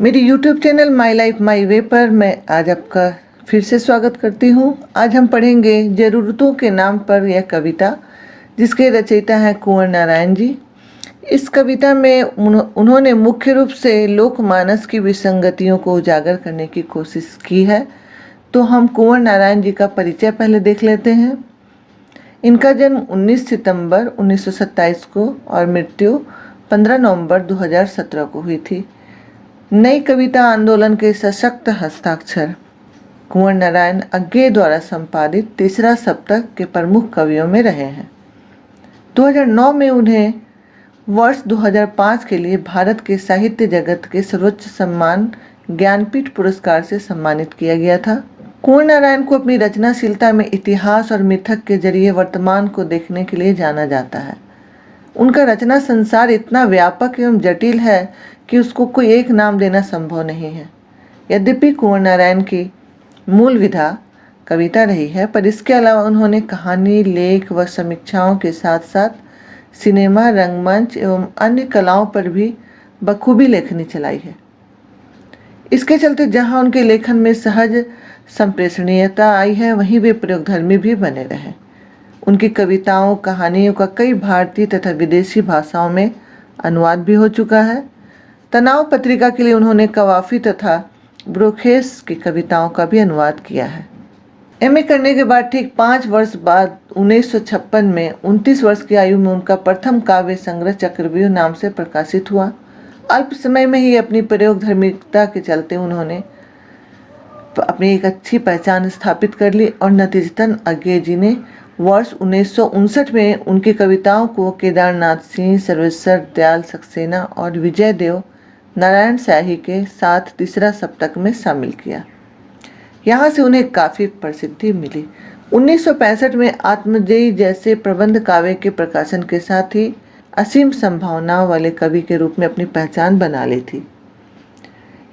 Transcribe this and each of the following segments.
मेरी YouTube channel my life my way पर मैं आज आपका फिर से स्वागत करती हूँ। आज हम पढ़ेंगे ज़रूरतों के नाम पर यह कविता, जिसके रचयिता हैं कुंवर नारायण जी। इस कविता में उन्होंने मुख्य रूप से लोकमानस की विसंगतियों को उजागर करने की कोशिश की है। तो हम कुंवर नारायण जी का परिचय पहले देख लेते हैं। इनका जन्म 19 सितंबर 1927 को और मृत्यु 15 नवंबर 2017 को हुई थी। नई कविता आंदोलन के सशक्त हस्ताक्षर कुंवर नारायण अज्ञे द्वारा संपादित तीसरा सप्तक के प्रमुख कवियों में रहे हैं। 2009 में उन्हें वर्ष 2005 के लिए भारत के साहित्य जगत के सर्वोच्च सम्मान ज्ञानपीठ पुरस्कार से सम्मानित किया गया था। कुंवर नारायण को अपनी रचनाशीलता में इतिहास और मिथक के जरिए वर्तमान को देखने के लिए जाना जाता है। उनका रचना संसार इतना व्यापक एवं जटिल है कि उसको कोई एक नाम देना संभव नहीं है। यद्यपि कुंवर नारायण की मूल विधा कविता रही है, पर इसके अलावा उन्होंने कहानी, लेख व समीक्षाओं के साथ साथ सिनेमा, रंगमंच एवं अन्य कलाओं पर भी बखूबी लेखनी चलाई है। इसके चलते जहां उनके लेखन में सहज संप्रेषणीयता आई है, वहीं वे प्रयोगधर्मी भी बने रहे। उनकी कविताओं, कहानियों का कई भारतीय तथा विदेशी भाषाओं में अनुवाद भी हो चुका है। तनाव पत्रिका के लिए उन्होंने कवाफी तथा ब्रोखेस की कविताओं का भी अनुवाद किया है। एमए करने के बाद ठीक 5 वर्ष बाद 1956 में 29 वर्ष की आयु में उनका प्रथम काव्य संग्रह चक्रव्यूह नाम से प्रकाशित हुआ। अल्प समय में ही अपनी प्रयोगधर्मिता के चलते उन्होंने अपनी एक अच्छी पहचान स्थापित कर ली और नतीजतन अज्ञे जी ने वर्ष 1959 में उनकी कविताओं को केदारनाथ सिंह, सर्वेश्वर दयाल सक्सेना और विजय देव नारायण शाही के साथ तीसरा सप्तक में शामिल किया। यहाँ से उन्हें काफ़ी प्रसिद्धि मिली। 1965 में आत्मजयी जैसे प्रबंध काव्य के प्रकाशन के साथ ही असीम संभावनाओं वाले कवि के रूप में अपनी पहचान बना ली थी।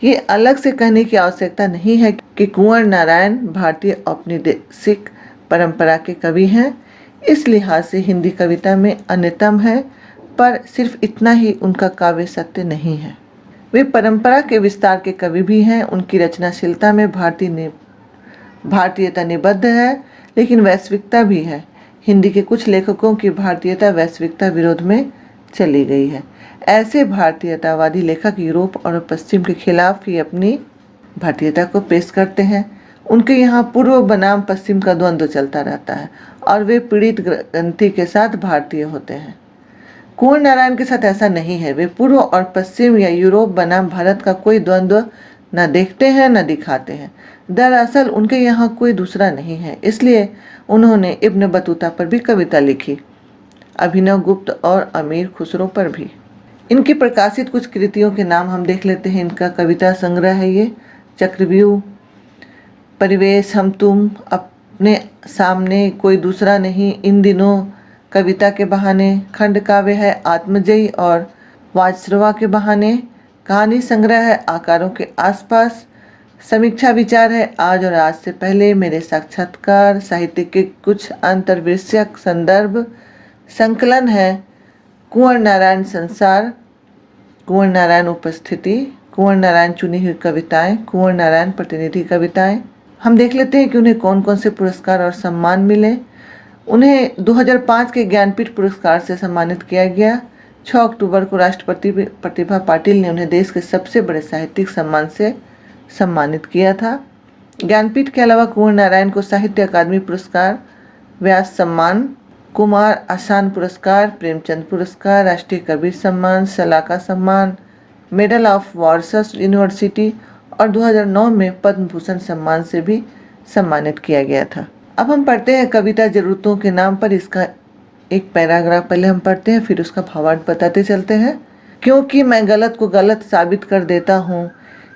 ये अलग से कहने की आवश्यकता नहीं है कि कुंवर नारायण भारतीय औपनिवेशिक परंपरा के कवि हैं। इस लिहाज से हिंदी कविता में अन्यतम है, पर सिर्फ इतना ही उनका काव्य सत्य नहीं है। वे परंपरा के विस्तार के कवि भी हैं। उनकी रचनाशीलता में भारतीयता निबद्ध है, लेकिन वैश्विकता भी है। हिंदी के कुछ लेखकों की भारतीयता वैश्विकता विरोध में चली गई है। ऐसे भारतीयतावादी लेखक यूरोप और पश्चिम के खिलाफ ही अपनी भारतीयता को पेश करते हैं। उनके यहाँ पूर्व बनाम पश्चिम का द्वंद्व चलता रहता है और वे पीड़ित ग्रंथि के साथ भारतीय होते हैं। कुंवर नारायण के साथ ऐसा नहीं है। वे पूर्व और पश्चिम या यूरोप बनाम भारत का कोई द्वंद्व न देखते हैं न दिखाते हैं। दरअसल उनके यहाँ कोई दूसरा नहीं है, इसलिए उन्होंने इब्न बतूता पर भी कविता लिखी, अभिनव गुप्त और अमीर खुसरो पर भी। इनकी प्रकाशित कुछ कृतियों के नाम हम देख लेते हैं। इनका कविता संग्रह है ये चक्रव्यूह, परिवेश, हम तुम, अपने सामने, कोई दूसरा नहीं, इन दिनों, कविता के बहाने। खंड काव्य है आत्मजयी और वाजश्रवा के बहाने। कहानी संग्रह है आकारों के आसपास। समीक्षा विचार है आज और आज से पहले, मेरे साक्षात्कार। साहित्य के कुछ अंतर्विषयक संदर्भ। संकलन है कुंवर नारायण संसार, कुंवर नारायण उपस्थिति, कुंवर नारायण चुनी हुई कविताएं, कुंवर नारायण प्रतिनिधि कविताएं। हम देख लेते हैं कि उन्हें कौन कौन से पुरस्कार और सम्मान मिले। उन्हें 2005 के ज्ञानपीठ पुरस्कार से सम्मानित किया गया। 6 अक्टूबर को राष्ट्रपति प्रतिभा पाटिल ने उन्हें देश के सबसे बड़े साहित्यिक सम्मान से सम्मानित किया था। ज्ञानपीठ के अलावा कुंवर नारायण को साहित्य अकादमी पुरस्कार, व्यास सम्मान, कुमार आसान पुरस्कार, प्रेमचंद पुरस्कार, राष्ट्रीय कबीर सम्मान, सलाका सम्मान, मेडल ऑफ वारसस यूनिवर्सिटी और 2009 में पद्म भूषण सम्मान से भी सम्मानित किया गया था। अब हम पढ़ते हैं कविता जरूरतों के नाम पर। इसका एक पैराग्राफ पहले हम पढ़ते हैं, फिर उसका भावार्थ बताते चलते हैं। क्योंकि मैं गलत को गलत साबित कर देता हूँ,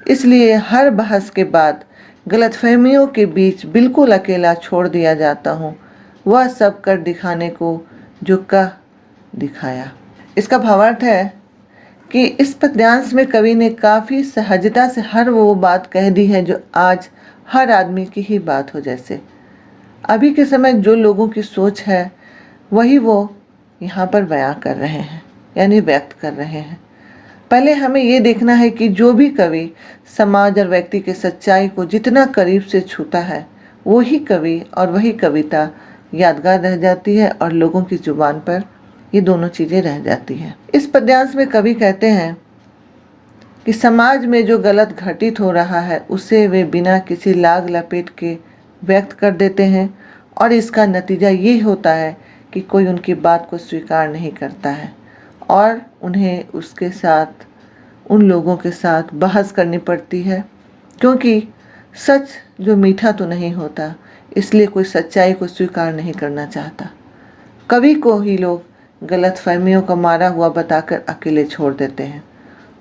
इसलिए हर बहस के बाद गलतफहमियों के बीच बिल्कुल अकेला छोड़ दिया जाता हूँ, वह सब कर दिखाने को जो कह दिखाया। इसका भावार्थ है कि इस पद्यांश में कवि ने काफ़ी सहजता से हर वो बात कह दी है जो आज हर आदमी की ही बात हो। जैसे अभी के समय जो लोगों की सोच है वही वो यहाँ पर बयां कर रहे हैं, यानी व्यक्त कर रहे हैं। पहले हमें ये देखना है कि जो भी कवि समाज और व्यक्ति के सच्चाई को जितना करीब से छूता है, वही कवि और वही कविता यादगार रह जाती है और लोगों की जुबान पर ये दोनों चीजें रह जाती हैं। इस पद्यांश में कवि कहते हैं कि समाज में जो गलत घटित हो रहा है उसे वे बिना किसी लाग लपेट के व्यक्त कर देते हैं और इसका नतीजा ये होता है कि कोई उनकी बात को स्वीकार नहीं करता है और उन्हें उसके साथ उन लोगों के साथ बहस करनी पड़ती है, क्योंकि सच जो मीठा तो नहीं होता, इसलिए कोई सच्चाई को स्वीकार नहीं करना चाहता। कवि को ही लोग गलतफहमियों का मारा हुआ बताकर अकेले छोड़ देते हैं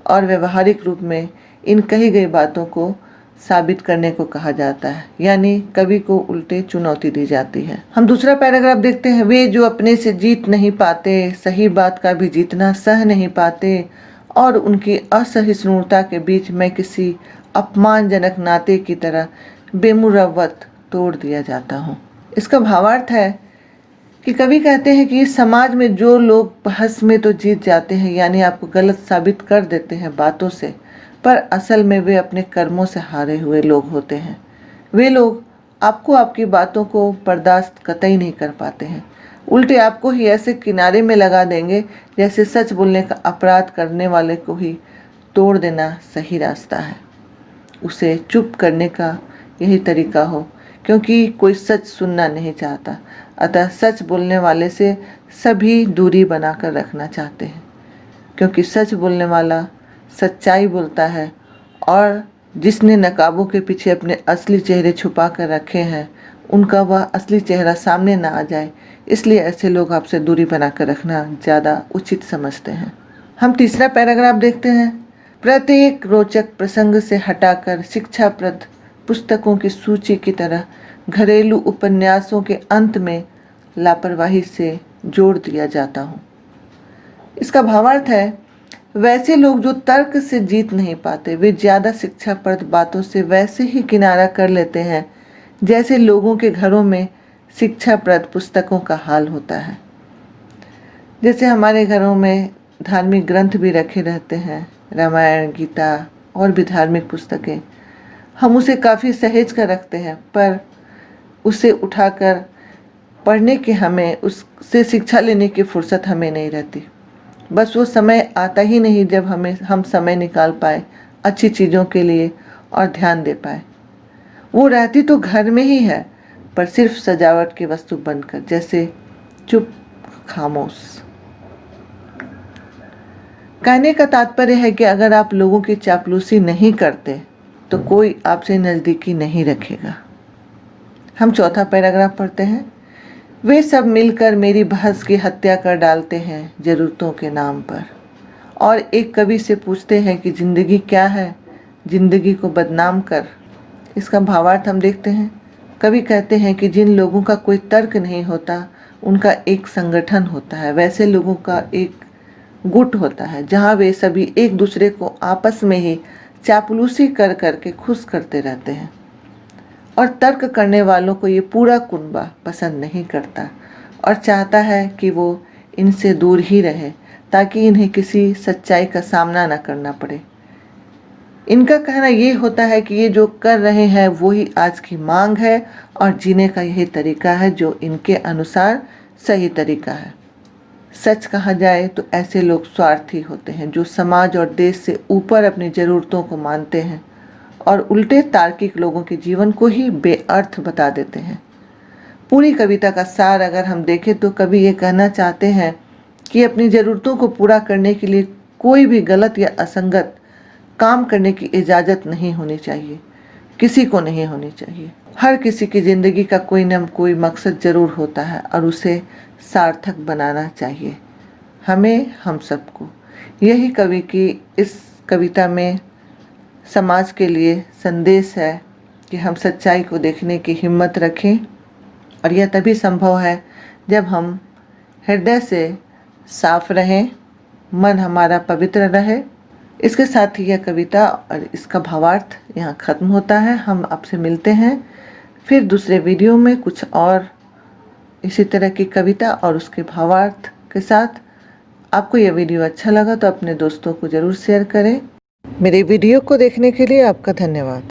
और व्यवहारिक रूप में इन कही गई बातों को साबित करने को कहा जाता है, यानी कवि को उल्टे चुनौती दी जाती है। हम दूसरा पैराग्राफ देखते हैं। वे जो अपने से जीत नहीं पाते, सही बात का भी जीतना सह नहीं पाते और उनकी असहिष्णुता के बीच मैं किसी अपमानजनक नाते की तरह बेमुरवत तोड़ दिया जाता हूँ। इसका भावार्थ है कि कवि कहते हैं कि इस समाज में जो लोग बहस में तो जीत जाते हैं, यानी आपको गलत साबित कर देते हैं बातों से, पर असल में वे अपने कर्मों से हारे हुए लोग होते हैं। वे लोग आपको आपकी बातों को बर्दाश्त कतई नहीं कर पाते हैं, उल्टे आपको ही ऐसे किनारे में लगा देंगे जैसे सच बोलने का अपराध करने वाले को ही तोड़ देना सही रास्ता है, उसे चुप करने का यही तरीका हो, क्योंकि कोई सच सुनना नहीं चाहता। अतः सच बोलने वाले से सभी दूरी बनाकर रखना चाहते हैं, क्योंकि सच बोलने वाला सच्चाई बोलता है और जिसने नकाबों के पीछे अपने असली चेहरे छुपा कर रखे हैं उनका वह असली चेहरा सामने ना आ जाए, इसलिए ऐसे लोग आपसे दूरी बनाकर रखना ज़्यादा उचित समझते हैं। हम तीसरा पैराग्राफ देखते हैं। प्रत्येक रोचक प्रसंग से हटाकर शिक्षाप्रद पुस्तकों की सूची की तरह घरेलू उपन्यासों के अंत में लापरवाही से जोड़ दिया जाता हूँ। इसका भावार्थ है, वैसे लोग जो तर्क से जीत नहीं पाते, वे ज्यादा शिक्षाप्रद बातों से वैसे ही किनारा कर लेते हैं जैसे लोगों के घरों में शिक्षाप्रद पुस्तकों का हाल होता है। जैसे हमारे घरों में धार्मिक ग्रंथ भी रखे रहते हैं, रामायण, गीता और भी धार्मिक पुस्तकें, हम उसे काफ़ी सहेज कर रखते हैं, पर उसे उठाकर पढ़ने की हमें उससे शिक्षा लेने की फुर्सत हमें नहीं रहती। बस वो समय आता ही नहीं जब हम समय निकाल पाए अच्छी चीज़ों के लिए और ध्यान दे पाए। वो रहती तो घर में ही है, पर सिर्फ सजावट की वस्तु बनकर, जैसे चुप खामोश। कहने का तात्पर्य है कि अगर आप लोगों की चापलूसी नहीं करते तो कोई आपसे नज़दीकी नहीं रखेगा। हम चौथा पैराग्राफ पढ़ते हैं। वे सब मिलकर मेरी बहस की हत्या कर डालते हैं जरूरतों के नाम पर, और एक कवि से पूछते हैं कि जिंदगी क्या है, जिंदगी को बदनाम कर। इसका भावार्थ हम देखते हैं। कवि कहते हैं कि जिन लोगों का कोई तर्क नहीं होता उनका एक संगठन होता है, वैसे लोगों का एक गुट होता है जहाँ वे सभी एक दूसरे को आपस में ही चापलूसी कर करके खुश करते रहते हैं, और तर्क करने वालों को ये पूरा कुनबा पसंद नहीं करता और चाहता है कि वो इनसे दूर ही रहे ताकि इन्हें किसी सच्चाई का सामना न करना पड़े। इनका कहना ये होता है कि ये जो कर रहे हैं वो ही आज की मांग है और जीने का यही तरीका है जो इनके अनुसार सही तरीका है। सच कहा जाए तो ऐसे लोग स्वार्थी होते हैं जो समाज और देश से ऊपर अपनी ज़रूरतों को मानते हैं और उल्टे तार्किक लोगों के जीवन को ही बेअर्थ बता देते हैं। पूरी कविता का सार अगर हम देखें तो कवि ये कहना चाहते हैं कि अपनी ज़रूरतों को पूरा करने के लिए कोई भी गलत या असंगत काम करने की इजाज़त नहीं होनी चाहिए, किसी को नहीं होनी चाहिए। हर किसी की ज़िंदगी का कोई न कोई मकसद ज़रूर होता है और उसे सार्थक बनाना चाहिए हमें, हम सबको। यही कवि की इस कविता में समाज के लिए संदेश है कि हम सच्चाई को देखने की हिम्मत रखें, और यह तभी संभव है जब हम हृदय से साफ रहें, मन हमारा पवित्र रहे। इसके साथ ही यह कविता और इसका भावार्थ यहाँ ख़त्म होता है। हम आपसे मिलते हैं फिर दूसरे वीडियो में कुछ और इसी तरह की कविता और उसके भावार्थ के साथ। आपको यह वीडियो अच्छा लगा तो अपने दोस्तों को ज़रूर शेयर करें। मेरे वीडियो को देखने के लिए आपका धन्यवाद।